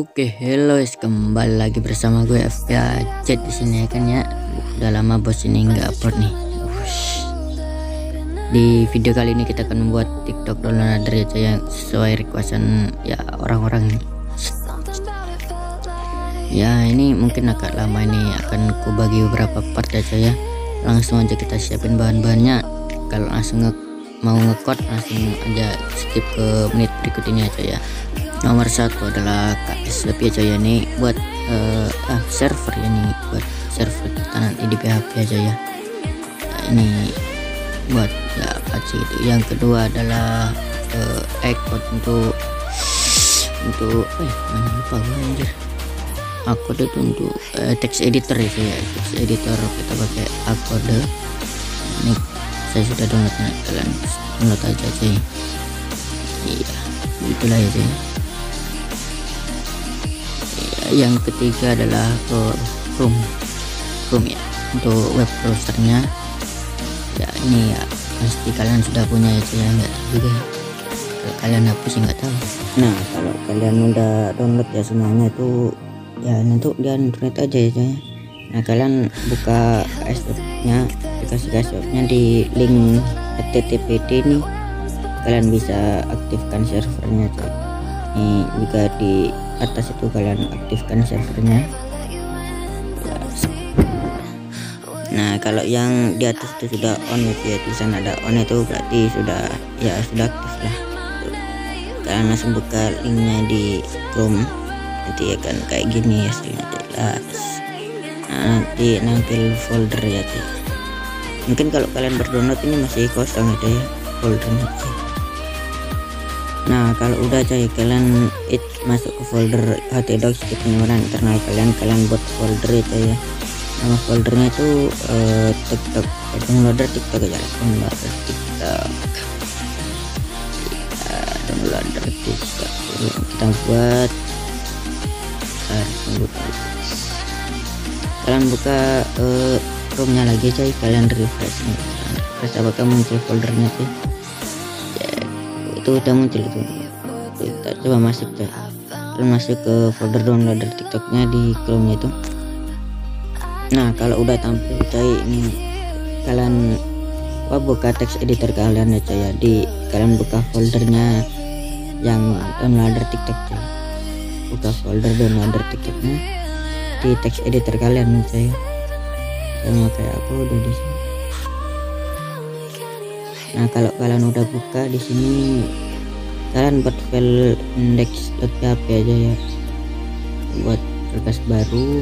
Oke, hello guys, kembali lagi bersama gue FPA Chat di sini ya kan ya. Udah lama bos ini nggak upload nih. Di video kali ini kita akan membuat TikTok downloader ya coy, yang sesuai requestan ya orang-orang. Ya ini mungkin agak lama, ini akan ku bagi beberapa part ya coy ya. Langsung aja kita siapin bahan-bahannya. Kalau langsung mau ngekod langsung aja skip ke menit berikut ini ya coy ya. Nomor satu adalah KS ya coy ya, ini buat server ya, nih buat server kita nanti di PHP aja ya. Nah, ini buat ya Apache itu. Yang kedua adalah Ecode untuk lupa gue anjir. Ecode itu untuk text editor itu ya, text editor kita pakai Ecode. Ini saya sudah download, kalian download aja coy. Iya, itulah ya coy. Yang ketiga adalah Chrome ya, untuk web browsernya ya. Ini ya pasti kalian sudah punya ya coy, nggak juga kalau kalian hapus nggak tahu. Nah kalau kalian udah download ya semuanya itu ya untuk di internet aja ya coy. Nah kalian buka nya, aplikasi nya di link http ini, kalian bisa aktifkan servernya coy. Ini juga di atas itu kalian aktifkan servernya. Nah kalau yang di atas itu sudah on ya, tulisan ada on itu berarti sudah aktif lah. Kalian langsung buka linknya di Chrome, nanti akan kayak gini ya hasilnya jelas. Nah, nanti nampil folder ya coy. Mungkin kalau kalian berdownload ini masih kosong ada ya foldernya coy. Nah kalau udah coy, kalian masuk ke folder htdocs di penyebaran internal kalian buat folder itu ya. Nama foldernya itu TikTok, downloader TikTok aja, downloader TikTok. Downloader TikTok kita buat. Kalian buka Chrome nya lagi coy, kalian refresh nih. Refresh apakah muncul foldernya tuh? Itu udah muncul itu. Kita coba masuk coy. Kalian masuk ke folder downloader TikToknya di Chrome nya itu. Nah kalau udah tampil coy, ini kalian buka text editor kalian ya coy ya. Kalian buka foldernya yang downloader TikTok coy. Buka folder downloader TikToknya di text editor kalian coy. Sama kayak aku udah di sini. Nah kalau kalian udah buka di sini, kalian buat file index.php aja ya, buat berkas baru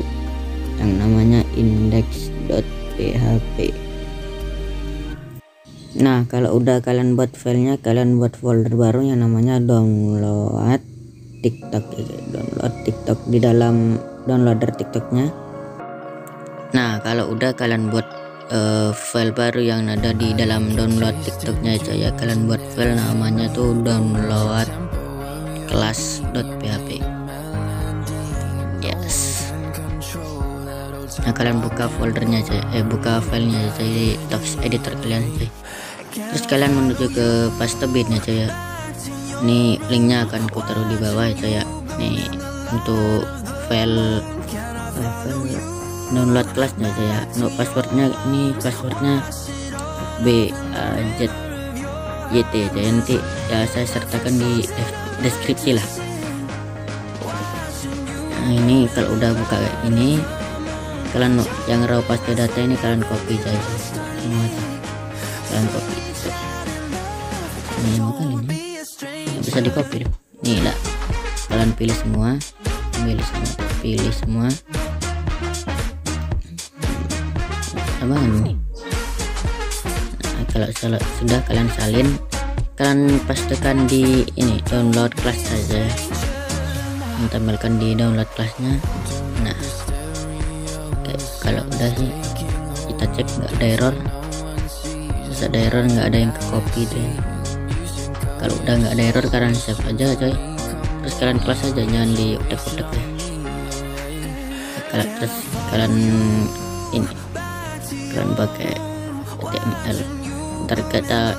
yang namanya index.php. Nah kalau udah kalian buat filenya, kalian buat folder baru yang namanya download TikTok ya, download TikTok di dalam downloader TikToknya. Nah kalau udah kalian buat file baru yang ada di dalam download TikToknya aja ya, kalian buat file namanya tuh download class.php. Yes. Nah kalian buka foldernya aja, buka filenya aja di text editor kalian aja. Terus kalian menuju ke pastebin aja ya. Ini linknya akan ku taruh di bawah aja ya. Nih untuk file download kelasnya aja ya. Untuk passwordnya, ini passwordnya BAZYT aja, nanti ya saya sertakan di deskripsi lah. Nah ini kalau udah buka kayak ini, kalian yang raw paste data ini kalian copy aja semua aja. Kalian copy ini, bukan ini bisa di copy nih lah. Kalian pilih semua, pilih semua sama ini. Nah, kalau sudah kalian salin, kalian pastikan di ini download class saja, tampilkan di download classnya. Nah kalau udah sih kita cek nggak ada error, terus ada error nggak ada yang ke copy deh. Kalau udah nggak ada error kalian save aja coy, terus kalian kelas aja, jangan di utek-utek deh. Terus kalian ini kalian pakai HTML, ntar kita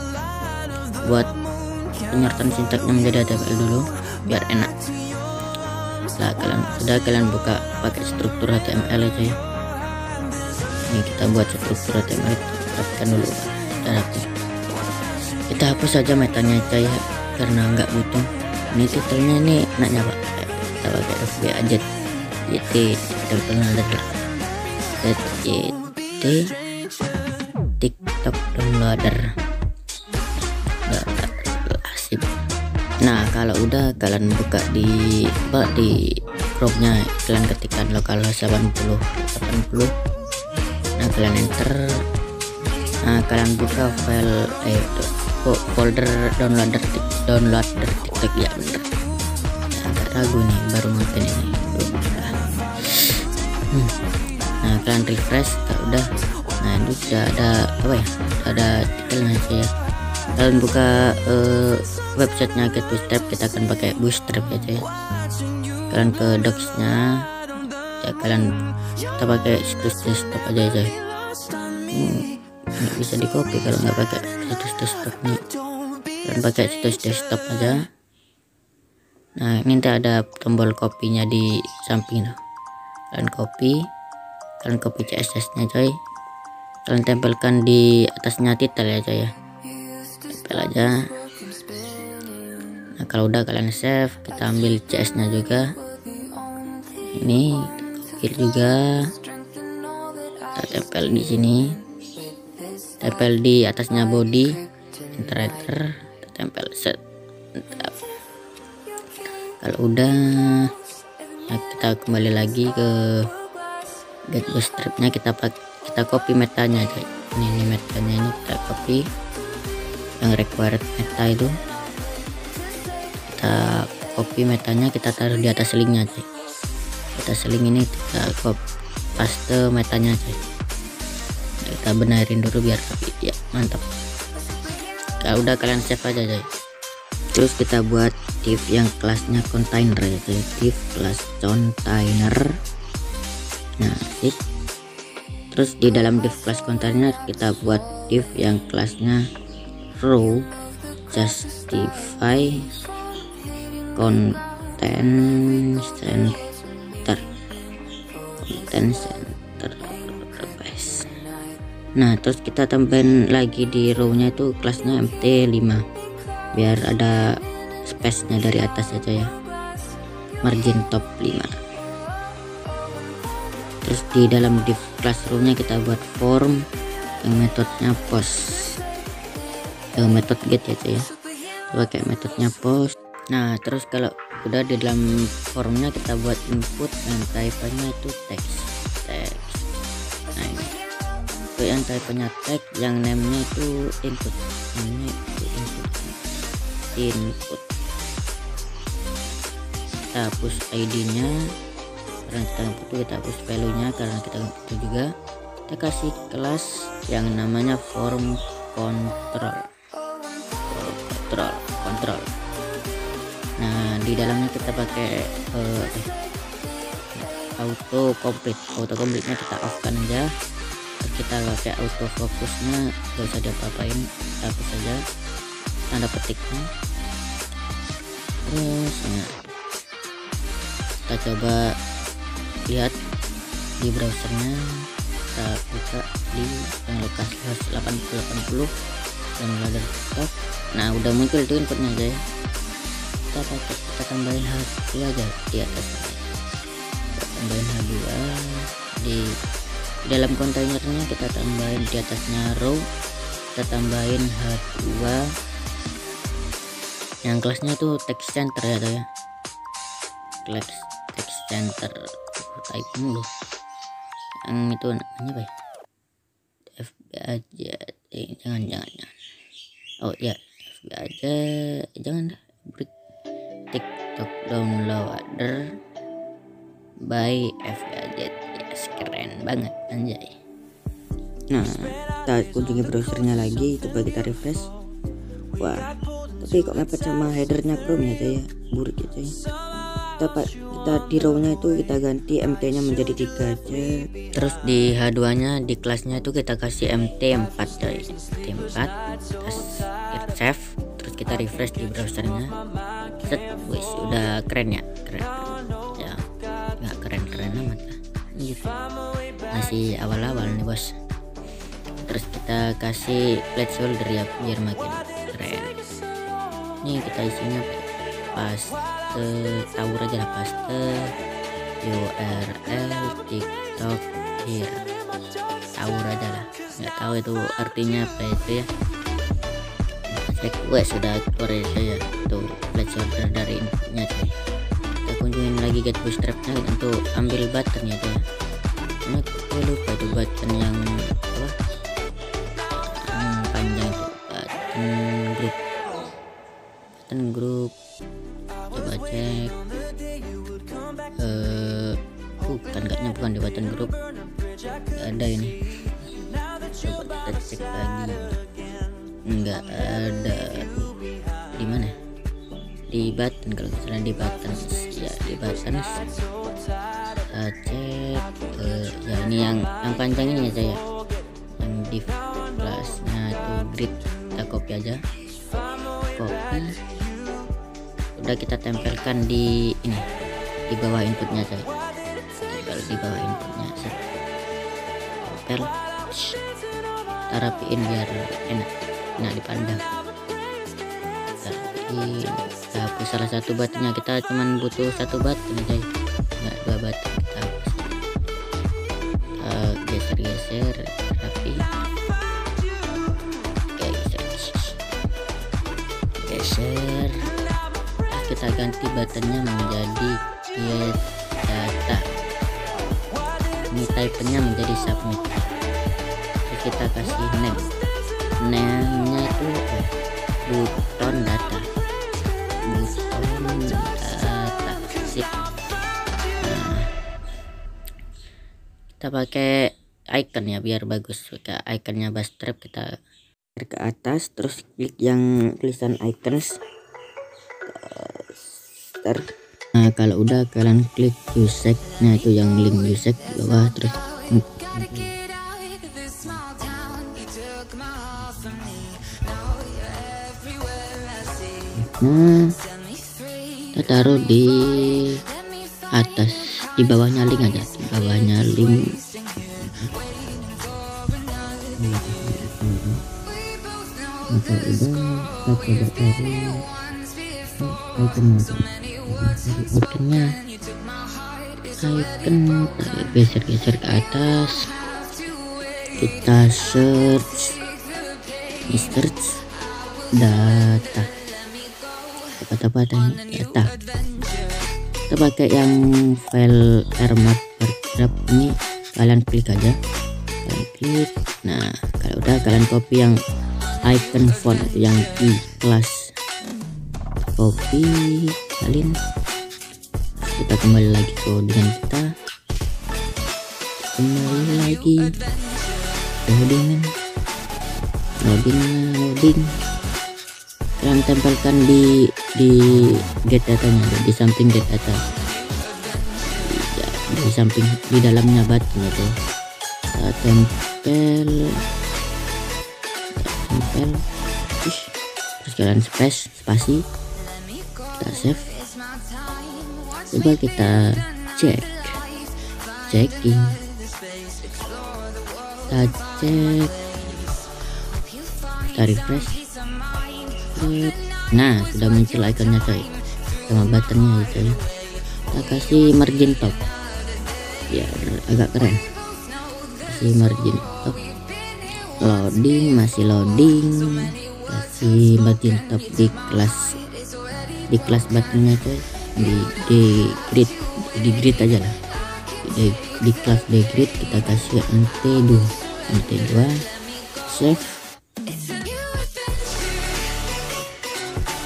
buat penyertaan sintaknya menjadi HTML dulu biar enak. Setelah kalian buka pakai struktur HTML aja ya. Ini kita buat struktur HTML, kita rapkan dulu. Kita rapkan. Kita hapus saja metanya aja ya, karena nggak butuh. Ini titelnya ini enaknya pak, kita pakai FBAJ YT tempelnya ada YT TikTok downloader. Asik. Nah kalau udah kalian buka di Chrome-nya, kalian ketikkan localhost 80. Nah kalian enter. Nah kalian buka file folder downloader TikTok ya bener. Agak ragu nih baru ngapain ini. Nah kalian refresh kalau udah. Nah itu sudah ada apa ya, ada titelnya aja ya. Kalian buka websitenya Get Bootstrap, kita akan pakai Bootstrap aja ya. Kalian ke docs-nya ya, kita pakai situs desktop aja ya. Nggak bisa di copy kalau nggak pakai situs desktop nih. Kalian pakai situs desktop aja. Nah ini ada tombol kopinya di samping loh. Kalian copy CSS nya coy, kalian tempelkan di atasnya titel ya coy ya, tempel aja. Nah kalau udah kalian save, kita ambil CS nya juga, ini kita juga, kita tempel di sini, tempel di atasnya body, enter, kita tempel set. Kalau udah ya, kita kembali lagi ke Get Bootstrap-nya, kita copy metanya coy. Ini metanya, ini kita copy yang required meta itu, kita copy metanya, kita taruh di atas linknya coy. Atas link ini kita paste metanya coy. Nah, kita benerin dulu biar rapi ya, mantap. Kalau udah kalian save aja coy. Terus kita buat div yang kelasnya container ya coy. Div kelas container. Nah sip. Terus di dalam div kelas container kita buat div yang kelasnya row justify content center guys. Nah terus kita tambahin lagi di row nya itu kelasnya mt5 biar ada space nya dari atas aja ya, margin top 5. Terus di dalam div classroom-nya kita buat form yang metodenya post, metode get ya cuy ya, pakai metodenya post. Nah terus kalau udah di dalam formnya kita buat input yang type-nya itu text. Nah ini untuk yang type-nya text, yang name-nya itu input, namanya itu input. Kita hapus ID-nya karena kita butuh, kita hapus value-nya karena kita butuh juga. Kita kasih kelas yang namanya form control. Nah di dalamnya kita pakai auto complete nya kita off kan aja. Terus kita pakai auto fokusnya gak usah diapa-apain, kita hapus saja tanda petiknya. Terus ya, kita coba lihat di browsernya, kita buka di yang localhost 80 dan ladder TikTok. Nah udah muncul itu inputnya aja ya, kita tambahin H2 aja di atas, kita tambahin H2 di dalam kontainernya, kita tambahin di atasnya row, kita tambahin H2 yang kelasnya itu text center ya tuh ya, kelas text center type mulu yang itu namanya apa ya, FBAJ jangan oh ya FBAJ jangan dah, TikTok downloader by FBAJ. Yes, keren banget anjay. Nah kita kunjungi browsernya lagi, coba kita refresh. Wah tapi kok mepet sama headernya Chrome ya coy ya, buruk ya coy. Kita di row-nya itu kita ganti mt nya menjadi 3 aja. Terus di H2 nya di kelasnya itu kita kasih mt4 coy, mt4. Terus save, terus kita refresh di browsernya. Set, wis udah keren ya, keren ya. masih awal-awal nih bos. Terus kita kasih placeholder ya biar makin keren. Ini kita isinya paste taur aja lah, paste URL TikTok here, taur aja lah, nggak tahu itu artinya apa itu ya. Cek sudah keluar ya saya tuh placeholder dari inputnya coy. Kita kunjungin lagi get bootstrapnya untuk ambil buttonnya coy. Ini aku lupa itu button yang apa panjang itu, button grup coba cek. Bukan di button grup, nggak ada ini. Coba kita cek lagi, nggak ada. Di mana? Di button, kalau misalnya di button ya, di button cek ya ini yang panjang ini ya saya, yang div kelasnya itu grid. Kita copy aja, copy, udah kita tempelkan di ini, di bawah inputnya saya. Kalau di bawah inputnya saya tempel, kita rapiin biar enak dipandang. Kita hapus salah satu buttonnya, kita cuman butuh satu button aja, nggak dua button. Kita hapus, kita geser rapi, geser. Terus kita ganti buttonnya menjadi get data, ini type-nya menjadi submit. Terus kita kasih name-nya itu button data, sip. Nah, kita pakai icon ya biar bagus, pakai iconnya bootstrap. Kita ke atas terus klik yang tulisan icons. Nah kalau udah kalian klik usek, nah itu yang link usek di bawah. Terus nah kita taruh di atas, di bawahnya link aja, di bawahnya link. Maka udah kita coba taruh icon geser ke atas. Kita search data, apa data. Kita pakai yang file rmap bergraph ini, kalian klik aja, kalian klik. Nah kalau udah kalian copy yang icon font yang di kelas, copy salin. Kita kembali lagi ke dengan kita, kembali lagi loading. Kalian tempelkan di get datanya, di samping get data ya, di samping di dalamnya button itu. Kita tempel terus kalian spasi, kita save. Coba kita cek, kita refresh. Nah sudah muncul ikonnya coy, sama buttonnya coy. Kita kasih margin top biar agak keren, kasih margin top. Loading, masih loading, kasih margin top di kelas buttonnya coy, di grid aja lah, di kelas di grid. Kita kasih nt2 save.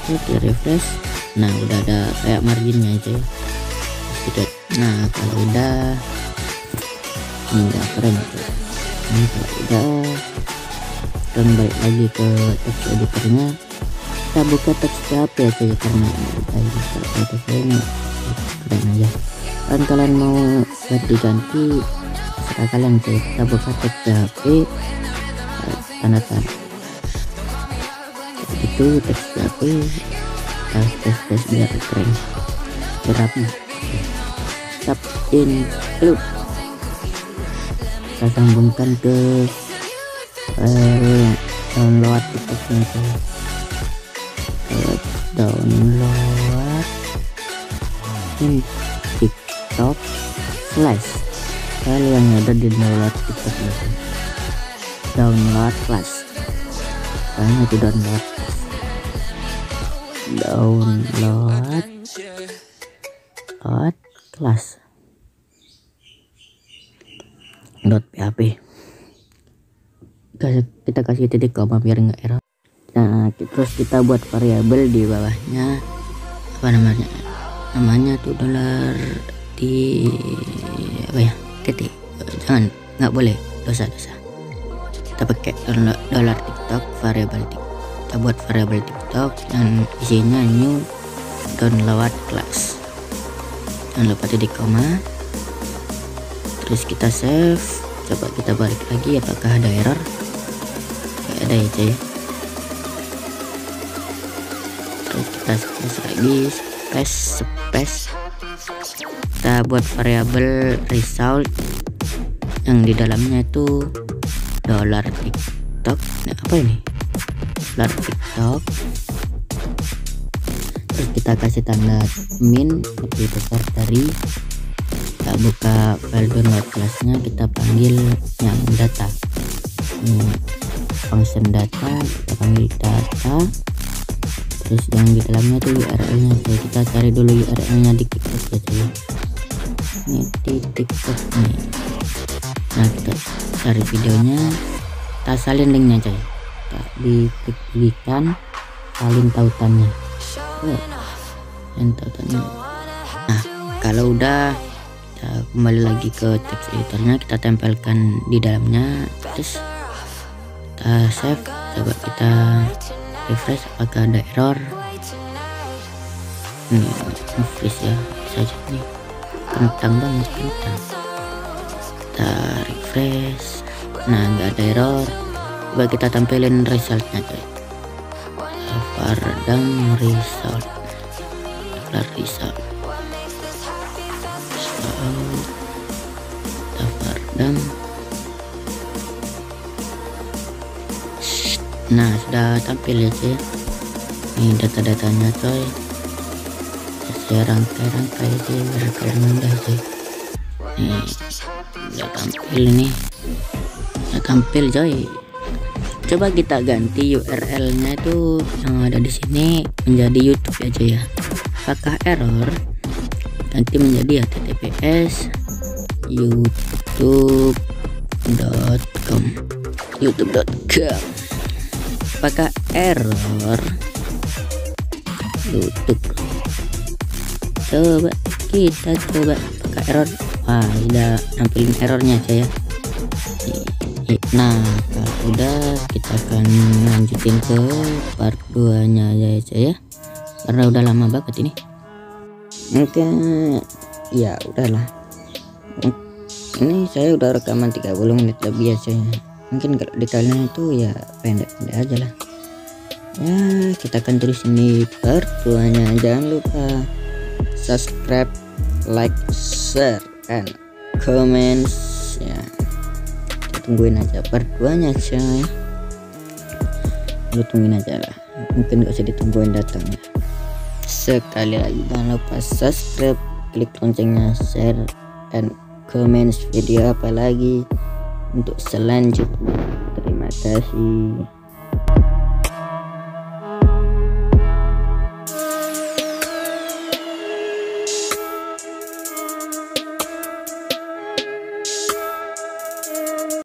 Kita refresh. Nah udah ada kayak marginnya itu ya. Nah kalau udah enggak keren itu. Ini kalau udah keren, balik lagi ke text editornya. Kita buka teks PHP aja ya, karena kalau saya ini keren aja. Dan kalian mau ganti-ganti serah kalian coy. Kita buka teks PHP tanda tanda itu teks PHP, tes biar keren, berapi. Tap include, kita sambungkan ke download TikToknya coy. Download in TikTok Flash, file yang ada di download TikTok itu. Download Flash, filenya itu download class .php. Kita kasih titik koma biar nggak error. Nah, terus kita buat variabel di bawahnya, apa namanya tuh $, di apa ya, titik, jangan, nggak boleh, dosa. Kita pakai $ TikTok, variabel TikTok. Kita buat variabel TikTok dan isinya new download class, jangan lupa titik koma. Terus kita save, coba kita balik lagi apakah ada error. Nggak ada ya coy. Terus kita space lagi, space. Kita buat variabel result yang di dalamnya itu $TikTok. Nah, apa ini? $TikTok. Terus kita kasih tanda min lebih besar dari, kita buka file download classnya, kita panggil yang data, function data, kita panggil data. Terus yang di dalamnya tuh URL-nya, jadi kita cari dulu URL-nya di TikTok ya coy. Ini di TikTok nih. Nah, kita cari videonya, kita salin linknya coy, kita diklikkan salin tautannya. Nah, kalau udah, kita kembali lagi ke text editornya, kita tempelkan di dalamnya. Terus kita save, coba kita refresh apakah ada error. Ini refresh ya, saja nih kentang banget, kentang. Kita refresh, nah nggak ada error. Coba kita tampilin resultnya coy. Result nah sudah tampil ya coy. Ini data-datanya coy, saya rangkai coy biar kalian mudah coy. Nih udah tampil, nih udah tampil coy. Coba kita ganti URL-nya itu yang ada di sini menjadi YouTube ya coy ya. Apakah error? Ganti menjadi https youtube.com. Apakah error? YouTube. Coba kita coba apakah error? Wah, udah nampilin errornya coy ya. Nah, kalau udah kita akan lanjutin ke part 2 nya ya coy ya, karena udah lama banget ini. Mungkin ya udahlah, ini saya udah rekaman 30 menit lebih ya coy. Mungkin kalau di kalian itu ya pendek-pendek aja lah ya. Kita akan terus ini part 2 nya. Jangan lupa subscribe, like, share, and comments ya. Tungguin aja part 2 nya coy, lu tungguin aja lah, mungkin gak usah ditungguin datangnya. Sekali lagi jangan lupa subscribe, klik loncengnya, share, and comments video apa lagi untuk selanjutnya. Terima kasih.